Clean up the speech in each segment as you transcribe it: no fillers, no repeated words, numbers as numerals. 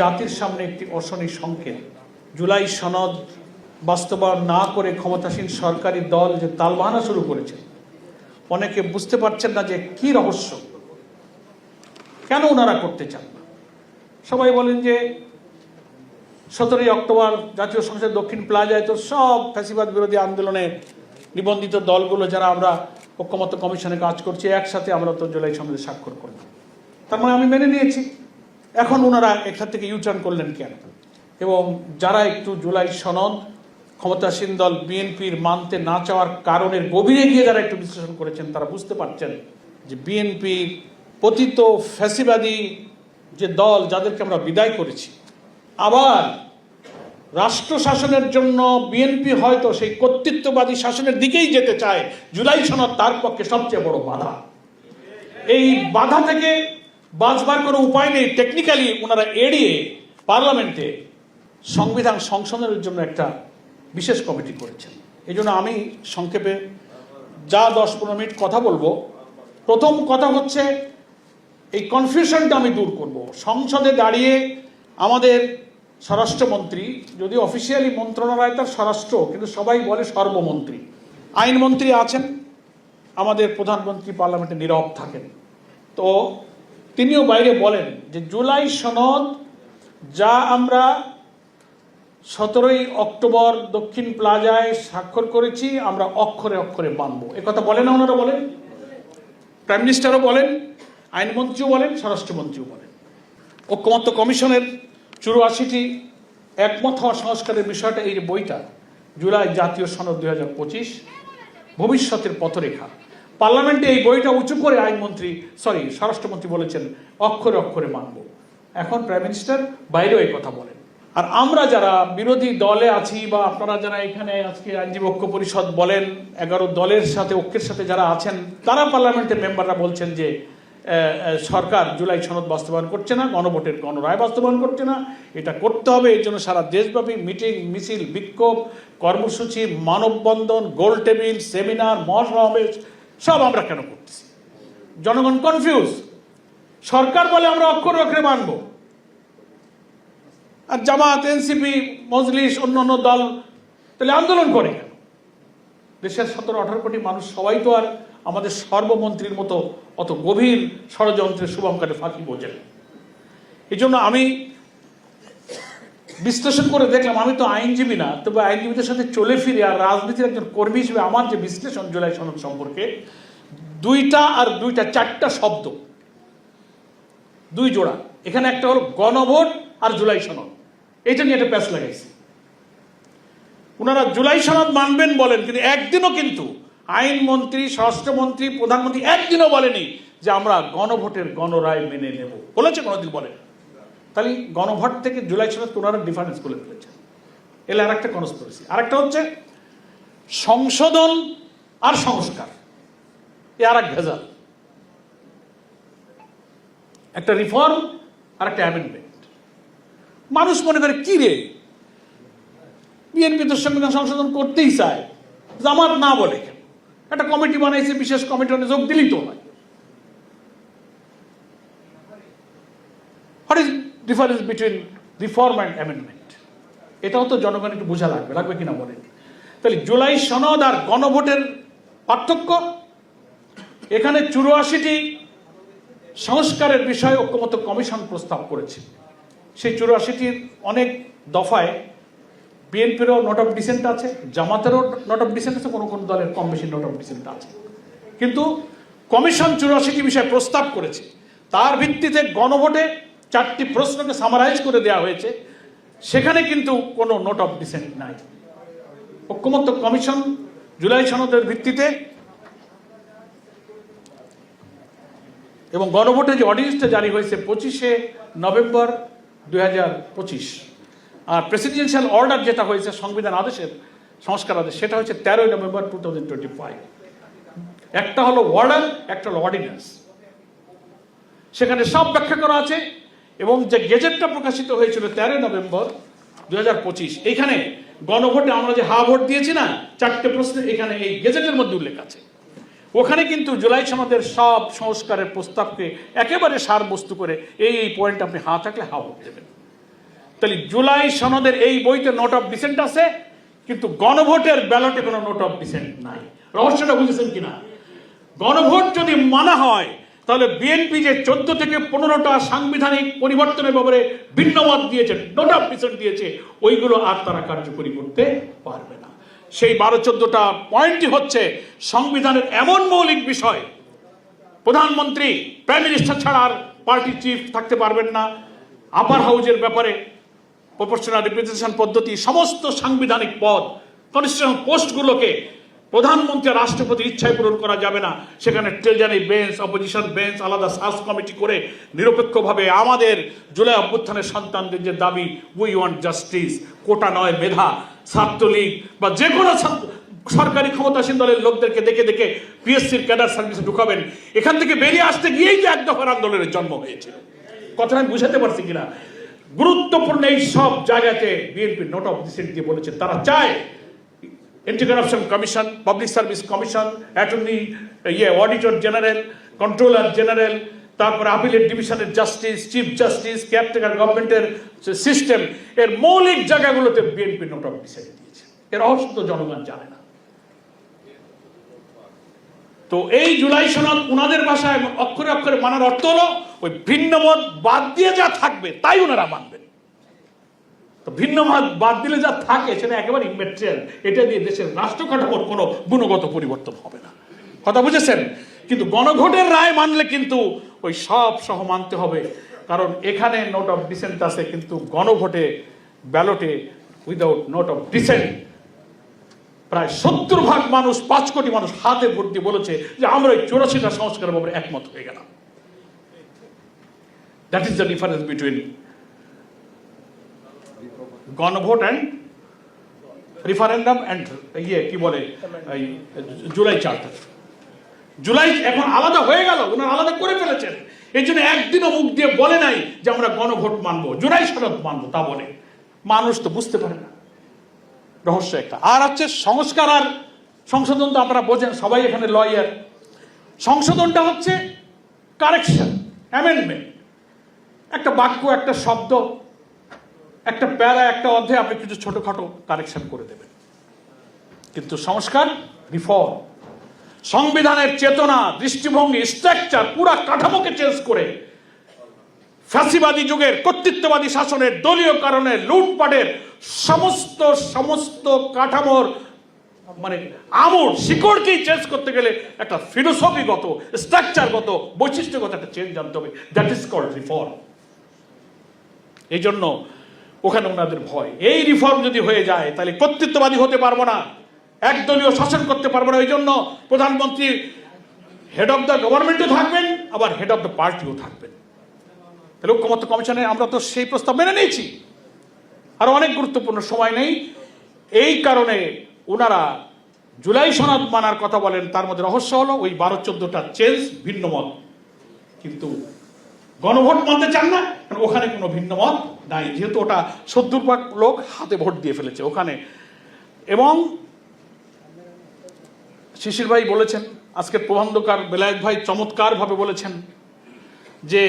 জাতির সামনে একটি অশনি সংকেত। জুলাই সনদ বাস্তবায়ন না করে ক্ষমতাসীন সরকারি দল যে তালবাহানা শুরু করেছে, অনেকে বুঝতে পারছেন না যে কি রহস্য, কেন ওনারা করতে চান না। সবাই বলেন যে 17ই অক্টোবর জাতীয় সংসদ দক্ষিণ প্লাজায় তো সব ফ্যাসিবাদ বিরোধী আন্দোলনে নিবন্ধিত দলগুলো যারা আমরা ঐক্যমত্য কমিশনে কাজ করছি, একসাথে আমরা তো জুলাই সনদে স্বাক্ষর করলাম। তার মানে আমি মেনে নিয়েছি। এখন ওনারা এখান থেকে ইউটার্ন করলেন কেন? এবং যারা একটু জুলাই সনদ ক্ষমতাসীন দল বিএনপির মানতে না চাওয়ার কারণের গভীরে গিয়ে যারা একটু বিশ্লেষণ করেছেন, তারা বুঝতে পারছেন যে বিএনপি পতিত ফ্যাসিবাদী যে দল, যাদেরকে আমরা বিদায় করেছি, আবার রাষ্ট্র শাসনের জন্য বিএনপি হয়তো সেই কর্তৃত্ববাদী শাসনের দিকেই যেতে চায়। জুলাই সনদ তার পক্ষে সবচেয়ে বড় বাধা। এই বাধা থেকে বাঁচবার কোনো উপায় নেই। টেকনিক্যালি ওনারা এড়িয়ে পার্লামেন্টে সংবিধান সংশোধনের জন্য একটা বিশেষ কমিটি করেছেন। এই জন্য আমি সংক্ষেপে যা 10-15 মিনিট কথা বলবো, প্রথম কথা হচ্ছে এই কনফিউশনটা আমি দূর করব। সংসদে দাঁড়িয়ে আমাদের স্বরাষ্ট্রমন্ত্রী, যদি অফিসিয়ালি মন্ত্রণালয় তার স্বরাষ্ট্র, কিন্তু সবাই বলে সর্বমন্ত্রী, আইনমন্ত্রী আছেন, আমাদের প্রধানমন্ত্রী পার্লামেন্টে নীরব থাকেন। তো তিনিও বাইরে বলেন যে জুলাই সনদ যা আমরা 17ই অক্টোবর দক্ষিণ প্লাজায় স্বাক্ষর করেছি, আমরা অক্ষরে অক্ষরে মানব। এ কথা বলেন না ওনারা? বলেন, প্রাইম মিনিস্টারও বলেন, আইনমন্ত্রীও বলেন, স্বরাষ্ট্রমন্ত্রীও বলেন। ঐক্যমত্য কমিশনের 84টি একমত হওয়া সংস্কারের বিষয়টা, এই যে বইটা জুলাই জাতীয় সনদ 2025 ভবিষ্যতের পথরেখা, পার্লামেন্টে এই বইটা উঁচু করে স্বরাষ্ট্রমন্ত্রী বলেছেন অক্ষরে অক্ষরে মানব। এখন প্রাইম মিনিস্টার বাইরেও এই কথা বলেন। আর আমরা যারা বিরোধী দলে আছি, বা আপনারা যারা এখানে আজকে আইনজীবী ঐক্য পরিষদ বলেন, 11 দলের সাথে ঐক্যের সাথে যারা আছেন, তারা পার্লামেন্টের মেম্বাররা বলছেন যে সরকার জুলাই সনদ বাস্তবায়ন করছে না, গণভোটের গণরায় বাস্তবায়ন করছে না। এটা করতে হবে। এর জন্য সারা দেশব্যাপী মিটিং, মিছিল, বিক্ষোভ, কর্মসূচি, মানববন্ধন, গোল টেবিল, সেমিনার, মহাসমাবেশ সব আমরা কেন করতেছি? জনগণ কনফিউজ। সরকার বলে আমরা অক্ষরে অক্ষরে মানব, আর জামাত, এনসিপি, মজলিস, অন্যান্য দল তাহলে আন্দোলন করে কেন? দেশের 17-18 কোটি মানুষ সবাই তো আর আমাদের সর্বমন্ত্রীর মতো অত গভীর ষড়যন্ত্রের শুভঙ্করে ফাঁকি বোঝেন। এই জন্য আমি বিশ্লেষণ করে দেখলাম, আমি তো আইনজীবী না, তবে আইনজীবীদের সাথে চলে ফিরে আর রাজনীতির একজন কর্মী হিসেবে আমার যে বিশ্লেষণ জুলাই সনদ সম্পর্কে, 2টা আর 2টা 4টা শব্দ, 2 জোড়া। এখানে একটা হলো গণভোট আর জুলাই সনদ, এটা নিয়ে একটা প্যাচ লাগাইছে। ওনারা জুলাই সনদ মানবেন বলেন, কিন্তু একদিনও কিন্তু আইনমন্ত্রী, স্বরাষ্ট্রমন্ত্রী, প্রধানমন্ত্রী একদিনও বলেনি যে আমরা গণভোটের গণরায় মেনে নেব। বলেছে কোনোদিন? বলেন। তাহলে গণভোট থেকে জুলাই সনদ ওনারা ডিফারেন্স করে ফেলেছেন। এলে আর একটা কনস্পিরেসি। আরেকটা হচ্ছে সংশোধন আর সংস্কার, এ আর এক ভেজাল। একটা রিফর্ম আর একটা অ্যামেন্ডমেন্ট। মানুষ মনে করে কি রে, বিএনপি তো সংবিধান সংশোধন করতেই চায়, জামাত না বলে কেন? একটা কমিটি বানাইছে, বিশেষ কমিটি যোগ দিলেই তো হয়। What is difference between reform and amendment? এটাও তো জনগণ একটু বোঝা লাগবে কিনা বলেন। তাহলে জুলাই সনদ আর গণভোটের পার্থক্য, এখানে 84টি সংস্কারের বিষয়ে ঐক্যমত্য কমিশন প্রস্তাব করেছে। সেই 84টির অনেক দফায় বিএনপিরও নোট অফ ডিসেন্ট আছে, জামাতেরও নোট অফ ডিসেন্ট আছে, কোনো কোনো দলের কম বেশি নোট অফ ডিসেন্ট আছে। কিন্তু কমিশন 84টি বিষয়ে প্রস্তাব করেছে। তার ভিত্তিতে গণভোটে 4টি প্রশ্নকে সামারাইজ করে দেওয়া হয়েছে, সেখানে কিন্তু কোনো নোট অফ ডিসেন্ট নাই। ঐক্যমত্য কমিশন জুলাই সনদের ভিত্তিতে এবং গণভোটে যে অর্ডিন্যান্সটা জারি হয়েছে 25শে নভেম্বর 2025, আর প্রেসিডেন্সিয়াল অর্ডার যেটা হয়েছে সংবিধান আদেশের সংস্কার আদেশ, সেটা হচ্ছে 13 নভেম্বর 2025। একটা হলো অর্ডার, একটা হলো অর্ডিন্যান্স। সেখানে সব ব্যাখ্যা করা আছে। এবং যে গেজেটটা প্রকাশিত হয়েছিল 13 নভেম্বর 2025, এইখানে গণভোটে আমরা যে হা ভোট দিয়েছি না, 4টে প্রশ্ন এখানে এই গেজেটের মধ্যে উল্লেখ আছে। ওখানে কিন্তু জুলাই সনদের সব সংস্কারের প্রস্তাবকে একেবারে সারবস্তু করে এই পয়েন্ট আপনি হা থাকলে হা ভোট দেবেন। তাহলে জুলাই সনদের এই বইতে নোট অফ ডিসেন্ট আছে, কিন্তু গণভোটের ব্যালটে কোনো নোট অফ ডিসেন্ট নাই। রহস্যটা বুঝেছেন কিনা? গণভোট যদি মানা হয় তাহলে বিএনপি যে 14 থেকে 15টা সাংবিধানিক পরিবর্তনের ব্যাপারে ভিন্ন মত দিয়েছে, নোট অফ ডিসেন্ট দিয়েছে, ওইগুলো আর তারা কার্যকরী করতে পারবে না। সেই 12-14টা পয়েন্টই হচ্ছে সংবিধানের এমন মৌলিক বিষয়, প্রধানমন্ত্রী প্রাইম মিনিস্টার ছাড়া আর পার্টি চিফ থাকতে পারবেন না, আপার হাউজের ব্যাপারে প্রপোর্শনাল রিপ্রেজেন্টেশন পদ্ধতি, সমস্ত সাংবিধানিক পদ, কনস্টিটিউশনাল পোস্টগুলোকে প্রধানমন্ত্রী রাষ্ট্রপতির ইচ্ছায় পূরণ করা যাবে না। সেখানে ট্রেজারি বেঞ্চ, অপোজিশন বেঞ্চ, আলাদা সার্চ কমিটি করে নিরপেক্ষভাবে আমাদের জুলাই অভ্যুত্থানের সন্তানদের যে দাবি, উই ওয়ান্ট জাস্টিস, কোটা নয় মেধা, ছাত্রলীগ বা যে কোনো সরকারি ক্ষমতাসীন দলের লোকদেরকে দেখে দেখে পিএসসির ক্যাডার সার্ভিসে ঢুকাবেন, এখান থেকে বেরিয়ে আসতে গিয়েই তো এক দফার আন্দোলনের জন্ম হয়েছিল। কথা আমি বুঝাতে পারছি কিনা? গুরুত্বপূর্ণ এই সব জায়গাতে বিএনপি নোট অফ ডিসেন্ট দিয়ে বলেছে তারা চায় anti corruption commission, public service commission, attorney auditor general, controller general, তারপরে আপিলেট ডিভিশনের জাস্টিস, চিফ জাস্টিস, কেয়ারটেকার গভর্নমেন্টের সিস্টেম, এর মৌলিক জায়গাগুলোতে বিএনপি নোট অফ ডিসেন্ট দিয়েছে। এর রহস্য তো জনগণ জানে না। তো এই জুলাই সনদ উনাদের ভাষায় অক্ষরে অক্ষরে মানার অর্থ হলো ওই ভিন্ন মত বাদ দিয়ে যা থাকবে তাই ওনারা মানবেন। তো ভিন্ন মত বাদ দিলে যা থাকে সেটা একেবারে ইমেটেরিয়াল, এটা দিয়ে দেশের রাষ্ট্র কাঠামোর কোনো গুণগত পরিবর্তন হবে না। কথা বুঝেছেন? কিন্তু গণভোটের রায় মানলে কিন্তু ওই সব সহ মানতে হবে, কারণ এখানে নোট অফ ডিসেন্ট আছে, কিন্তু গণভোটে ব্যালটে উইদাউট নোট অফ ডিসেন্ট প্রায় 70% মানুষ, 5 কোটি মানুষ হাতে ভোট দিয়ে বলেছে যে আমরা এই 84টা সংস্কারের ব্যাপারে একমত হয়ে গেলাম। That is the difference between গণভোট অ্যান্ড রিফারেন্ডাম অ্যান্ড কি বলে জুলাই চার্টার। জুলাই এখন আলাদা হয়ে গেল, ওনারা আলাদা করে ফেলেছেন। এই জন্য একদিনও মুখ দিয়ে বলে নাই যে আমরা গণভোট মানবো, জুলাই সনদ মানবো, তা বলে মানুষ তো বুঝতে পারে না। রহস্য একটা। আর হচ্ছে সংস্কার আর সংশোধন, তো আপনারা বোঝেন, সবাই এখানে লয়ার। সংশোধনটা হচ্ছে কারেকশন, অ্যামেন্ডমেন্ট, একটা বাক্য, একটা শব্দ, একটা প্যারা, একটা অধ্যায় আপনি কিছু ছোটখাটো কারেকশন করে দেবেন। কিন্তু সংস্কার, রিফর্ম, সংবিধানের চেতনা, দৃষ্টিভঙ্গি, স্ট্রাকচার, পুরা কাঠামোকে চেঞ্জ করে ফ্যাসিবাদী যুগের কর্তৃত্ববাদী শাসনের, দলীয় কারণে লুটপাটের সমস্ত কাঠামোর মানে আমূল শিকড়কেই চেঞ্জ করতে গেলে একটা ফিলোসফিগত, স্ট্রাকচারগত, বৈশিষ্ট্যগত একটা চেঞ্জ আনতে হবে। That is called reform. এই জন্য ওখানে ওনাদের ভয়, এই রিফর্ম যদি হয়ে যায় তাহলে কর্তৃত্ববাদী হতে পারবো না, একদলীয় শাসন করতে পারবো না। ওই জন্য প্রধানমন্ত্রী হেড অফ দ্য গভর্নমেন্টও থাকবেন, আবার হেড অফ দ্য পার্টিও থাকবেন। তাহলে ঐক্যমত্য কমিশনে আমরা তো সেই প্রস্তাব মেনে নিয়েছি। আরো অনেক গুরুত্বপূর্ণ, সময় নেই, এই কারণে ওনারা জুলাই সনদ মানার কথা বলেন। তার মধ্যে রহস্য হলো ওই 12-14টা চেঞ্জ, ভিন্ন মত, কিন্তু গণভোট মানতে চান না, কারণ ওখানে কোনো ভিন্ন মত নাই, যেহেতু ওটা 70% লোক হাতে ভোট দিয়ে ফেলেছে ওখানে। এবং শিশির ভাই বলেছেন, আজকে প্রবন্ধকার বেলায়েত ভাই চমৎকার ভাবে বলেছেন যে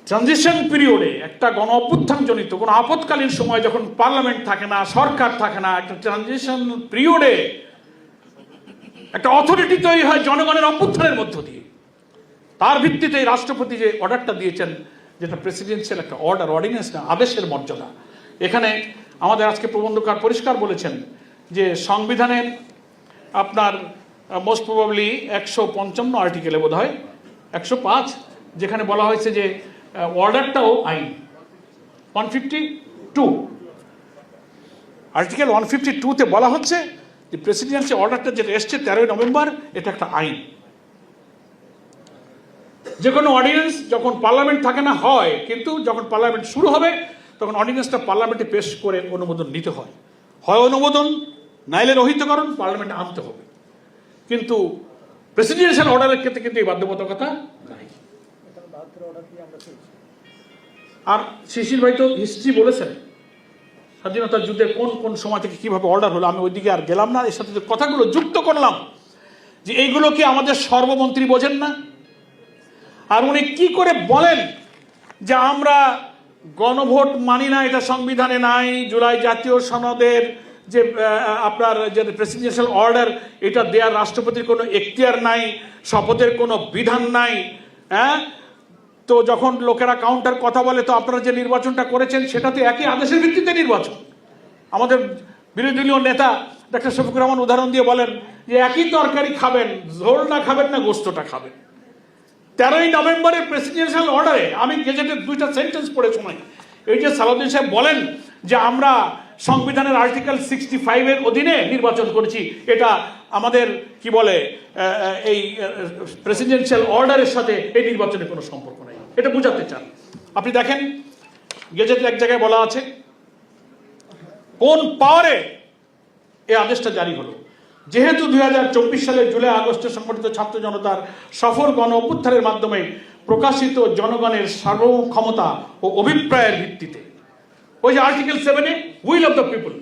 ট্রানজিশন পিরিয়ডে, একটা গণ অভ্যুত্থান জনিত কোনো আপৎকালীন সময় যখন পার্লামেন্ট থাকে না, সরকার থাকে না, একটা ট্রানজিশন পিরিয়ডে একটা অথরিটি তৈরি হয় জনগণের অভ্যুত্থানের মধ্য দিয়ে। তার ভিত্তিতে রাষ্ট্রপতি যে অর্ডারটা দিয়েছেন, যেটা প্রেসিডেন্সিয়াল একটা অর্ডার, অর্ডিন্যান্স না, আদেশের মর্যাদা। এখানে আমাদের আজকে প্রবন্ধকার পরিষ্কার বলেছেন যে সংবিধানের আপনার মোস্ট প্রবাবলি 155 আর্টিকেলে বোধ হয় 105, যেখানে বলা হয়েছে যে অর্ডারটাও আইন। 152 আর্টিকেল 152-তে বলা হচ্ছে যে প্রেসিডেন্সি অর্ডারটা যেটা এসছে 13 নভেম্বর, এটা একটা আইন। যে কোনো অর্ডিন্যান্স যখন পার্লামেন্ট থাকে না হয়, কিন্তু যখন পার্লামেন্ট শুরু হবে তখন অর্ডিন্যান্সটা পার্লামেন্টে পেশ করে অনুমোদন নিতে হয়। হয় অনুমোদন, নাইলে রহিতকরণ, পার্লামেন্টে আনতে হবে। কিন্তু প্রেসিডেন্সিয়াল অর্ডারের ক্ষেত্রে কিন্তু এই বাধ্যবাধকতা নাই। আর শিশির ভাই তো হিস্ট্রি বলেছেন, স্বাধীনতার যুদ্ধে কোন কোন সময় থেকে কিভাবে অর্ডার হলো, আমি ওইদিকে আর গেলাম না। এর সাথে যে কথাগুলো যুক্ত করলাম যে এইগুলো কি আমাদের সর্বমন্ত্রী বোঝেন না? আর উনি কি করে বলেন যে আমরা গণভোট মানি না, এটা সংবিধানে নাই। জুলাই জাতীয় সনদের যে আপনার যে প্রেসিডেন্সিয়াল অর্ডার, এটা দেওয়ার রাষ্ট্রপতির কোনো এখতিয়ার নাই, শপথের কোনো বিধান নাই। হ্যাঁ, তো যখন লোকেরা কাউন্টার কথা বলে, তো আপনারা যে নির্বাচনটা করেছেন সেটা তো একই আদেশের ভিত্তিতে নির্বাচন। আমাদের বিরোধী দলীয় নেতা ডক্টর শফিকুর রহমান উদাহরণ দিয়ে বলেন যে একই তরকারি খাবেন, ঝোলটা খাবেন না গোস্তটা খাবেন। 13ই নভেম্বরের প্রেসিডেন্সিয়াল অর্ডারে আমি গেজেটের 2টা সেন্টেন্স পড়ে শোনাই। এই যে সালাউদ্দিন সাহেব বলেন যে আমরা সংবিধানের আর্টিকেল 65-এর অধীনে নির্বাচন করেছি, এটা আমাদের কি বলে এই প্রেসিডেন্সিয়াল অর্ডারের সাথে এই নির্বাচনের কোনো সম্পর্ক নেই, এটা বোঝাতে চান। আপনি দেখেন গেজেটের এক জায়গায় বলা আছে কোন পাওয়ারে এই আদেশটা জারি হলো। যেহেতু 2024 সালের জুলাই আগস্টে সংগঠিত ছাত্র জনতার সফল গণ অভ্যুত্থানের মাধ্যমে প্রকাশিত জনগণের সার্বভৌম ক্ষমতা ও অভিপ্রায়ের ভিত্তিতে, ওই যে আর্টিকেল 7-এ উইল অফ দ্য পিপল,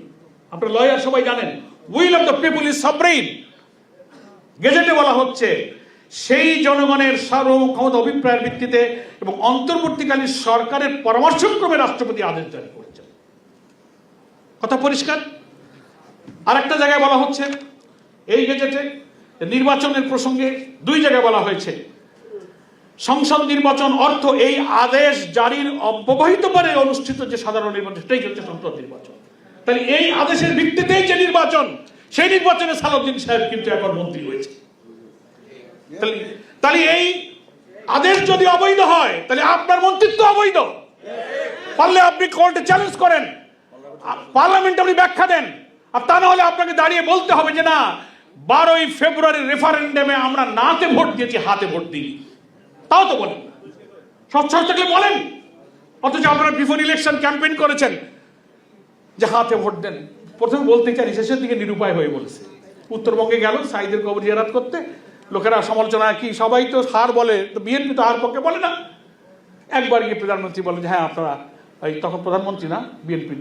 আপনারা লয়ার সবাই জানেন, will of the people is sovereign. গেজেটে বলা হচ্ছে সেই জনগণের সার্বভৌম ক্ষমতা অভিপ্রায়ের ভিত্তিতে এবং অন্তর্বর্তীকালীন সরকারের পরামর্শক্রমে রাষ্ট্রপতি আদেশ জারি করেছেন। কথা পরিষ্কার। আর একটা জায়গায় বলা হচ্ছে এই গেজেটে নির্বাচনের প্রসঙ্গে 2 জায়গায় বলা হয়েছে সংসদ নির্বাচন অর্থ এই আদেশ জারির অব্যবহিত পরে অনুষ্ঠিত যে সাধারণ নির্বাচন, সেটাই হচ্ছে সংসদ নির্বাচন। তাহলে এই আদেশের ভিত্তিতেই যে নির্বাচন, সেই নির্বাচনে সালাউদ্দিন সাহেব কিন্তু এখন মন্ত্রী হয়েছে। তাহলে এই আদেশ যদি অবৈধ হয়, তাহলে আপনার মন্ত্রিত্ব অবৈধ। পারলে আপনি কোর্টে চ্যালেঞ্জ করেন, পার্লামেন্টে আপনি ব্যাখ্যা দেন। আর তা না হলে আপনাকে দাঁড়িয়ে বলতে হবে যে না, 12ই ফেব্রুয়ারি রেফারেন্ডামে আমরা নাতে ভোট দিয়েছি, হাতে ভোট দিই। তাও তো বলেন, স্বচ্ছ থাকলে বলেন। অথচ আপনারা বিফোর ইলেকশন ক্যাম্পেইন করেছেন যে হাতে ভোট দেন। প্রথমে বলতে চাই, শেষের দিকে নিরুপায় হয়ে বলেছে। উত্তরবঙ্গে গেল সাইদের কবর জিয়ারত করতে, লোকেরা সমালোচনা কি সবাই তো হার বলে, তো বিএনপি তো হার পক্ষে বলে না। একবার গিয়ে প্রধানমন্ত্রী বলেন যে হ্যাঁ আপনারা, তখন প্রধানমন্ত্রী না বিএনপির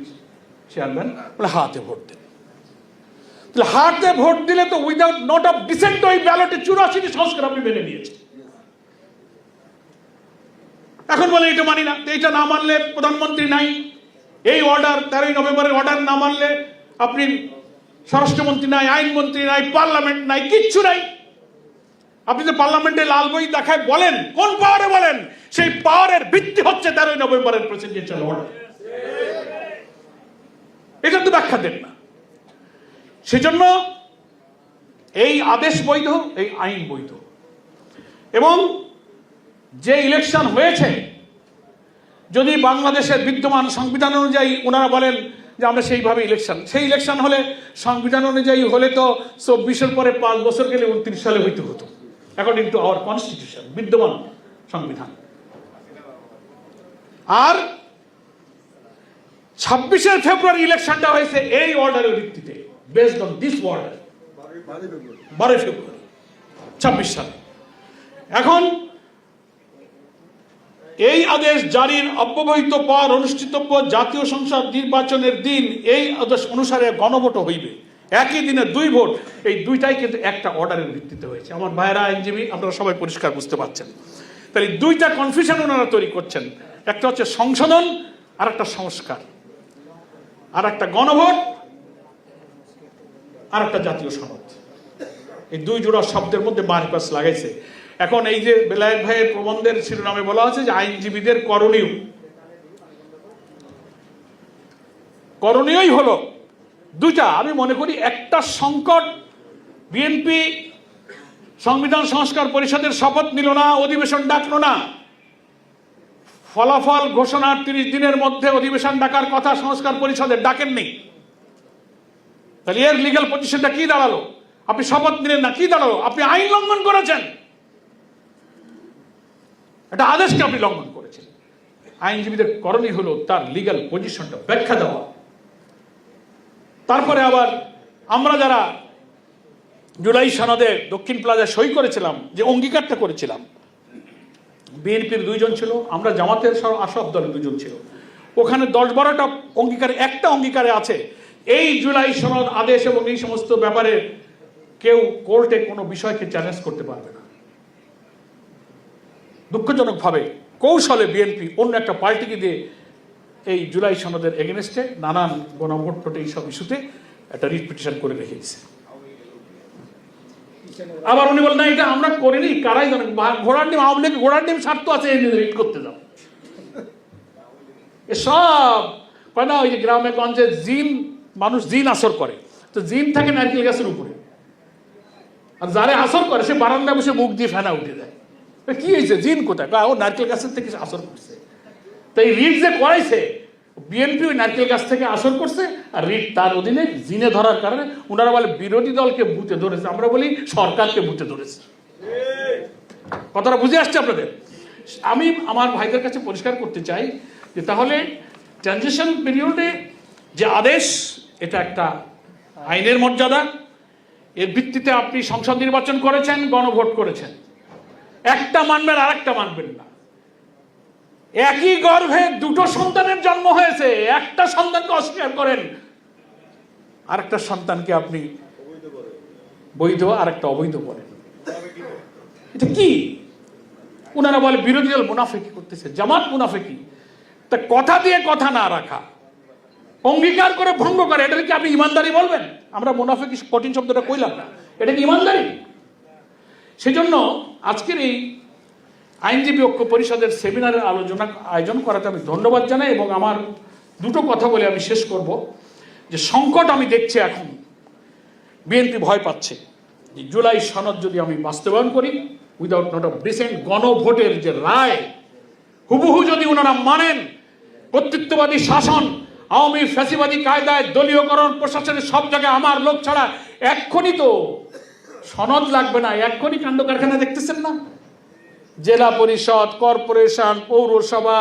চেয়ারম্যান, বলে হাতে ভোট দেন। তাহলে হাতে ভোট দিলে তো উইদাউট নোট অফ ডিসেন্ট ওই ব্যালটে 84টি সংস্কার আপনি মেনে নিয়েছেন। এখন বলে এটা মানি না, এইটা না মানলে প্রধানমন্ত্রী নাই, এই অর্ডার 13ই নভেম্বরের অর্ডার না মানলে আপনি স্বরাষ্ট্রমন্ত্রী নাই, আইনমন্ত্রী নাই, পার্লামেন্ট নাই, কিচ্ছু নাই। আপনি যে পার্লামেন্টে লাল বই দেখায় বলেন, কোন পাওয়ারে বলেন? সেই পাওয়ারের ভিত্তি হচ্ছে 13ই নভেম্বরের প্রেসিডেন্সিয়াল অর্ডার। এটা তো ব্যাখ্যা দেন না। সেজন্য এই আদেশ বৈধ, এই আইন বৈধ। এবং যে ইলেকশন হয়েছে, যদি বাংলাদেশের বিদ্যমান সংবিধান অনুযায়ী ওনারা বলেন যে আমরা সেইভাবে সেই ইলেকশন হলে, সংবিধান অনুযায়ী হলে তো 24-এর পরে 5 বছর গেলে 29 সালে হইতে হতো, অ্যাকর্ডিং টু আওয়ার কনস্টিটিউশন, বিদ্যমান সংবিধান। আর 26 ফেব্রুয়ারি ইলেকশনটা হয়েছে এই অর্ডারের ভিত্তিতে, বেসড অন দিস অর্ডার, 12 ফেব্রুয়ারি 26 সালে। এখন এই আদেশ জারির অব্যবহিত পর অনুষ্ঠিতব্য জাতীয় সংসদ নির্বাচনের দিন এই আদেশ অনুসারে গণভোট হইবে। একই দিনে 2 ভোট, এই 2টাই কিন্তু একটা অর্ডারের ভিত্তিতে হয়েছে। আমার ভাইরা আইনজীবী, আপনারা সবাই পরিষ্কার বুঝতে পারছেন। তাহলে 2টা কনফিউশন ওনারা তৈরি করছেন, একটা হচ্ছে সংশোধন আর একটা সংস্কার, আর একটা গণভোট আর একটা জাতীয় সনদ। এই 2 জোড়া শব্দের মধ্যে মারপ্যাচ লাগাইছে। এখন এই যে বেলায়েত ভাইয়ের প্রবন্ধের শিরোনামে বলা আছে যে আইনজীবীদের করণীয়ই হলো 2টা। আমি মনে করি একটা সংকট, বিএনপি সংবিধান সংস্কার পরিষদের শপথ নিল না, অধিবেশন ডাকলো না, ফলাফল ঘোষণার 30 দিনের মধ্যে অধিবেশন ডাকার কথা সংস্কার পরিষদের, ডাকেননি। তাহলে এর লিগ্যাল পজিশনটা কি দাঁড়ালো? আপনি শপথ নিলেন না, কি দাঁড়ালো? আপনি আইন লঙ্ঘন করেছেন, একটা আদেশকে আপনি লঙ্ঘন করেছেন। আইনজীবীদের করণীয় হলো তার লিগ্যাল পজিশনটা ব্যাখ্যা দেওয়া। তারপরে আবার আমরা যারা জুলাই সনদে দক্ষিণ প্লাজায় সই করেছিলাম, যে অঙ্গীকারটা করেছিলাম, বিএনপির 2 জন ছিল, আমরা জামাতের সব দলের 2 জন ছিল। ওখানে 10-12টা অঙ্গীকারে, একটা অঙ্গীকারে আছে এই জুলাই সনদ আদেশ এবং এই সমস্ত ব্যাপারে কেউ কোর্টে কোনো বিষয়কে চ্যালেঞ্জ করতে পারবে না। দুঃখজনকভাবে কৌশলে বিএনপি অন্য একটা পার্টিকে দিয়ে এই জুলাই সনদের এগেনস্টে নানান গণভোট টোট এইসব ইস্যুতে একটা রিট পিটিশন করে রেখে দিয়েছে। আবার উনি বলেন না এটা আমরা করিনি, কারাই জানেন, ঘোড়ার ডিম আওয়ামী লীগ ঘোড়ার ডিম স্বার্থ আছে রিট করতে যাও। এসব কয় না, ওই যে গ্রামে গঞ্জে জিন, মানুষ জিন আসর করে, তো জিন থাকে নারকেল গাছের উপরে, আর যারে আসর করে সে বারান্দায় বসে মুখ দিয়ে ফেনা উঠে যায়। কি হয়েছে, জিন কোথায়? ও নারকেল গাছের থেকে আসর করছে। তো এই রিট যে করাইছে বিএনপি ওই নারকেল গাছ থেকে আসর করছে, আর রিট তার অধীনে জিনে ধরার কারণে ওনারা বলে বিরোধী দলকে বুথে ধরেছে, আমরা বলি সরকারকে বুথে ধরেছে। কথাটা বুঝে আসছে আপনাদের? আমি আমার ভাইদের কাছে পরিষ্কার করতে চাই যে তাহলে ট্রানজিশন পিরিয়ডে যে আদেশ, এটা একটা আইনের মর্যাদা, এর ভিত্তিতে আপনি সংসদ নির্বাচন করেছেন, গণভোট করেছেন, একটা মানবেন আর একটা মানবেন না। একই গর্ভে দুটো সন্তানের জন্ম হয়েছে, একটা সন্তানকে অস্বীকার করেন, আরেকটা সন্তানকে আপনি বৈধ আর একটা অবৈধ বলেন। এটা কি? ওনারা বলে বিরোধী দল মুনাফিকি করতেছে, জামাত মুনাফিকি। তা কথা দিয়ে কথা না রাখা, অঙ্গীকার করে ভঙ্গ করে, এটা কি আপনি ইমানদারি বলবেন? আমরা মুনাফিকি কঠিন শব্দটা কইলাম না, এটা কি ইমানদারি? সেজন্য আজকের এই আইনজীবী ঐক্য পরিষদের সেমিনারের আলোচনা আয়োজন করাতে আমি ধন্যবাদ জানাই। এবং আমার দুটো কথা বলে আমি শেষ করব, যে সংকট আমি দেখছি এখন বিএনপি ভয় পাচ্ছে যে জুলাই সনদ যদি আমি বাস্তবায়ন করি উইদাউট নট অফ ডিসেন্ট, গণভোটের যে রায় হুবহু যদি ওনারা মানেন, কর্তৃত্ববাদী শাসন, আওয়ামী ফ্যাসিবাদী কায়দায় দলীয়করণ, প্রশাসনের সব জায়গায় আমার লোক ছাড়া, এক্ষুনি তো সনদ লাগবে না, এক্ষুনি কাণ্ড কারখানা দেখতেছেন না? জেলা পরিষদ, কর্পোরেশন, পৌরসভা,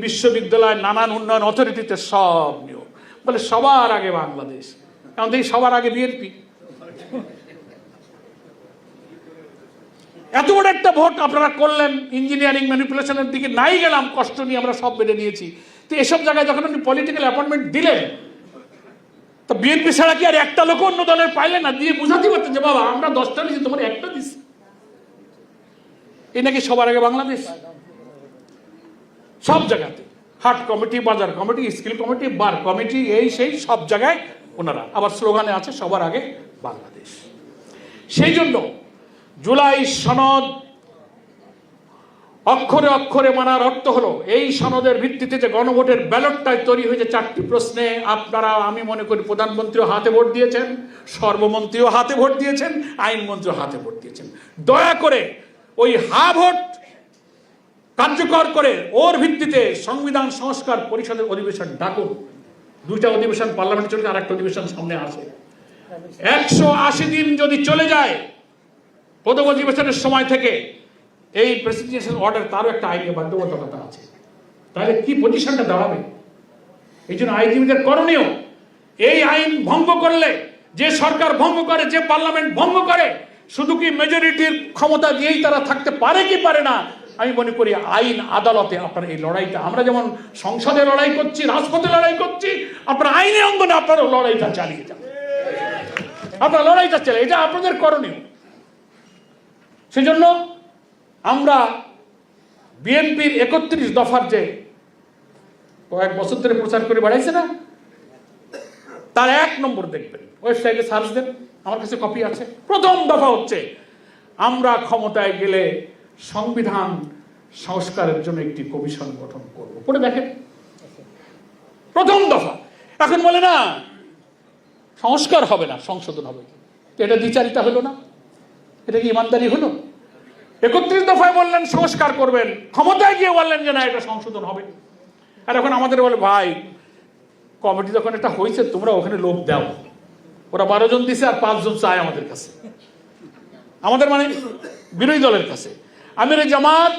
বিশ্ববিদ্যালয়, নানান উন্নয়ন অথরিটিতে সব নিয়োগ, বলে সবার আগে বাংলাদেশ, কারণ দেখি সবার আগে বিএনপি। এত বড় একটা ভোট আপনারা করলেন, ইঞ্জিনিয়ারিং ম্যানিপুলেশনের দিকে নাই গেলাম, কষ্ট নিয়ে আমরা সব বেড়ে নিয়েছি। তো এসব জায়গায় যখন আপনি পলিটিক্যাল অ্যাপয়েন্টমেন্ট দিলেন, তো বিএনপি ছাড়া কি আর একটা লোক অন্য দলের পাইলেন না? দিয়ে বুঝাতে পারতেন যে বাবা আমরা 10টা নিয়েছি, তোমার একটা দিচ্ছি। এই নাকি সবার আগে বাংলাদেশ? সব জায়গাতে হাট কমিটি, বাজার কমিটি, স্কিল কমিটি, বার কমিটি, এই সেই সব জায়গায় ওনারা আবার স্লোগানে আছে সবার আগে বাংলাদেশ। সেই জন্য জুলাই সনদ অক্ষরে অক্ষরে মানার অর্থ হলো এই সনদের ভিত্তিতে যে গণভোটের ব্যালটটাই তৈরি হয়েছে 4টি প্রশ্নে, আপনারা আমি মনে করি প্রধানমন্ত্রীও হাতে ভোট দিয়েছেন, সর্বমন্ত্রীও হাতে ভোট দিয়েছেন, আইনমন্ত্রীও হাতে ভোট দিয়েছেন। দয়া করে ওই হা ভোট কার্যকর করে ওর ভিত্তিতে সংবিধান সংস্কার পরিষদের অধিবেশন ডাকুন। 2টা অধিবেশন পার্লামেন্টে চলছে, আর একটা অধিবেশন সামনে আসে। 180 দিন যদি চলে যায় প্রথম অধিবেশনের সময় থেকে, এই প্রেসিডেন্সিয়াল অর্ডার তারও একটা আইনি বাধ্যবাধকতা আছে, তাহলে কি পজিশনটা দাঁড়াবে? এই জন্য আইনজীবীদের করণীয়, এই আইন ভঙ্গ করলে, যে সরকার ভঙ্গ করে, যে পার্লামেন্ট ভঙ্গ করে, শুধু কি মেজরিটির ক্ষমতা দিয়েই তারা থাকতে পারে কি পারে না? আমি মনে করি আইন আদালতে আপনার এই লড়াইটা, আমরা যেমন সংসদে লড়াই করছি, রাজপথে লড়াই করছি, আপনার আইনি অঙ্গনে আপনারা লড়াইটা চালিয়ে যান, আপনার লড়াইটা চালিয়ে, এটা আপনাদের করণীয়। সেজন্য আমরা বিএনপির 31 দফার যে কয়েক বছর ধরে প্রচার করে বাড়াইছে না, তার 1 নম্বর দেখবেন, ওয়েবসাইটে সার্চ দেন, আমার কাছে কপি আছে। প্রথম দফা হচ্ছে আমরা ক্ষমতায় গেলে সংবিধান সংস্কারের জন্য একটি কমিশন গঠন করব। পড়ে দেখেন, প্রথম দফা। এখন বলে না সংস্কার হবে না, সংশোধন হবে, এটা দ্বিচারিতা হলো না? এটা কি ইমানদারি হলো? 31 দফায় বললেন সংস্কার করবেন, ক্ষমতায় গিয়ে বললেন যে না এটা সংশোধন হবে। আর এখন আমাদের বলে ভাই কমিটি যখন একটা হয়েছে তোমরা ওখানে লোক দাও, ওরা 12 জন দিছে আর 5 জন চায় আমাদের কাছে, আমাদের মানে বিরোধী দলের কাছে। আমির জামাত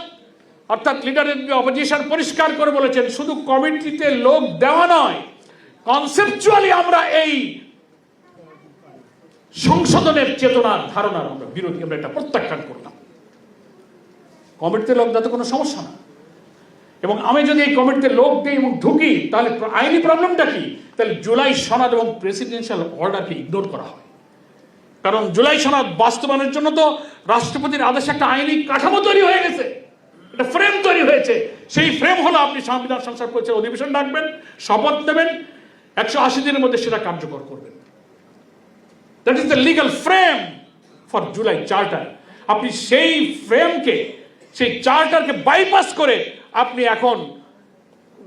অর্থাৎ লিডার অপোজিশন পরিষ্কার করে বলেছেন শুধু কমিটিতে লোক দেওয়া নয়, কনসেপচুয়ালি আমরা এই সংশোধনের চেতনার ধারণার আমরা বিরোধী, আমরা এটা প্রত্যাখ্যান করলাম। কমিটিতে লোক দেওয়াতে কোনো সমস্যা না, এবং আমি যদি এই কমিটিতে লোক দিই এবং ঢুকি তাহলে আইনি প্রবলেমটা কি? তাহলে জুলাই সনদ এবং প্রেসিডেন্সিয়াল অর্ডারকে ইগনোর করা হয়। কারণ জুলাই সনদ বাস্তবায়নের জন্য তো রাষ্ট্রপতির আদেশে একটা আইনি কাঠামো তৈরি হয়ে গেছে, এটা একটা ফ্রেম তৈরি হয়েছে। সেই ফ্রেম হলো আপনি সংবিধান সংস্কার পরিষদের অধিবেশন ডাকবেন, শপথ নেবেন, 180 দিনের মধ্যে সেটা কার্যকর করবেন। That is the legal frame for July charter. আপনি সেই ফ্রেমকে, সেই চার্টারকে বাইপাস করে আপনি এখন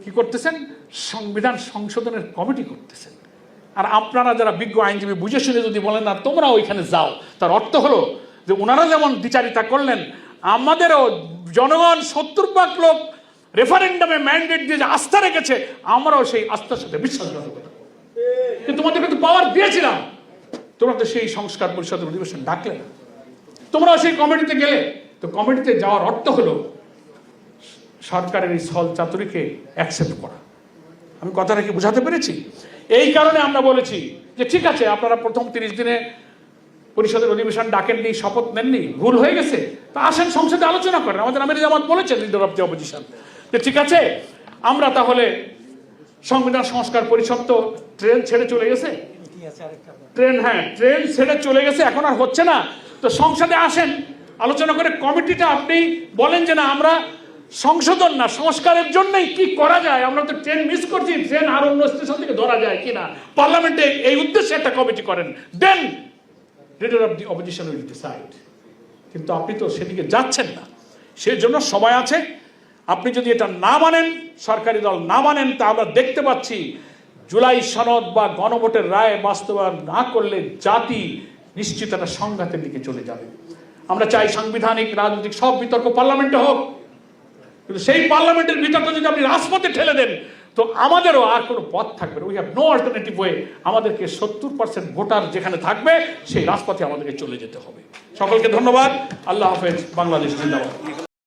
কি করতেছেন? সংবিধান সংশোধনের কমিটি করতেছেন। আর আপনারা যারা বিজ্ঞ আইনজীবী বুঝে শুনে যদি বলেন না তোমরা ওইখানে যাও, তার অর্থ হলো যে ওনারা যেমন দ্বিচারিতা করলেন, আমাদেরও জনগণ 70% লোক রেফারেন্ডামে ম্যান্ডেট দিয়ে যে আস্থা রেখেছে, আমরাও সেই আস্থার সাথে বিশ্বাসঘাতকতা করব। কিন্তু তোমাদেরকে তো পাওয়ার দিয়েছিলাম, তোমরা তো সেই সংস্কার পরিষদের অধিবেশন ডাকলে না, তোমরাও সেই কমিটিতে গেলে। তো কমিটিতে যাওয়ার অর্থ হলো সরকারের এই ছল চাতুরিকে অ্যাকসেপ্ট করা। আমি কথাটা কি বুঝাতে পেরেছি? এই কারণে আমরা বলেছি যে ঠিক আছে, আপনারা প্রথম 30 দিনে পরিষদের অধিবেশন ডাকেননি, শপথ নেননি, ভুল হয়ে গেছে, তা আসেন সংসদে আলোচনা করেন। আমাদের আমির জামাত বলেছেন, লিডার অফ দি অপোজিশন, যে ঠিক আছে আমরা তাহলে সংবিধান সংস্কার পরিষদ তো ট্রেন ছেড়ে চলে গেছে, ট্রেন ছেড়ে চলে গেছে, এখন আর হচ্ছে না, তো সংসদে আসেন আলোচনা করে। কমিটিটা আপনি বলেন যে না, আমরা সংশোধন না সংস্কারের জন্যই কি করা যায়, আমরা তো ট্রেন মিস করছি, ট্রেন আর অন্য স্টেশন থেকে ধরা যায় কিনা, পার্লামেন্টে এই উদ্দেশ্যে একটা কমিটি করেন, then leader of the opposition will decide. কিন্তু আপনি তো সেদিকে যাচ্ছেন না, সেই জন্য সময় আছে। আপনি যদি এটা না মানেন, সরকারি দল না মানেন, তা আমরা দেখতে পাচ্ছি জুলাই সনদ বা গণভোটের রায় বাস্তবায়ন না করলে জাতি নিশ্চিত একটা সংঘাতের দিকে চলে যাবে। আমরা চাই সাংবিধানিক রাজনৈতিক সব বিতর্ক পার্লামেন্টে হোক, কিন্তু সেই পার্লামেন্টের বিতর্ক যদি আপনি রাজপথে ঠেলে দেন, তো আমাদেরও আর কোনো পথ থাকবে না। We have no alternative way. আমাদেরকে 70% ভোটার যেখানে থাকবে সেই রাজপথে আমাদেরকে চলে যেতে হবে। সকলকে ধন্যবাদ। আল্লাহ হাফেজ। বাংলাদেশ জিন্দাবাদ।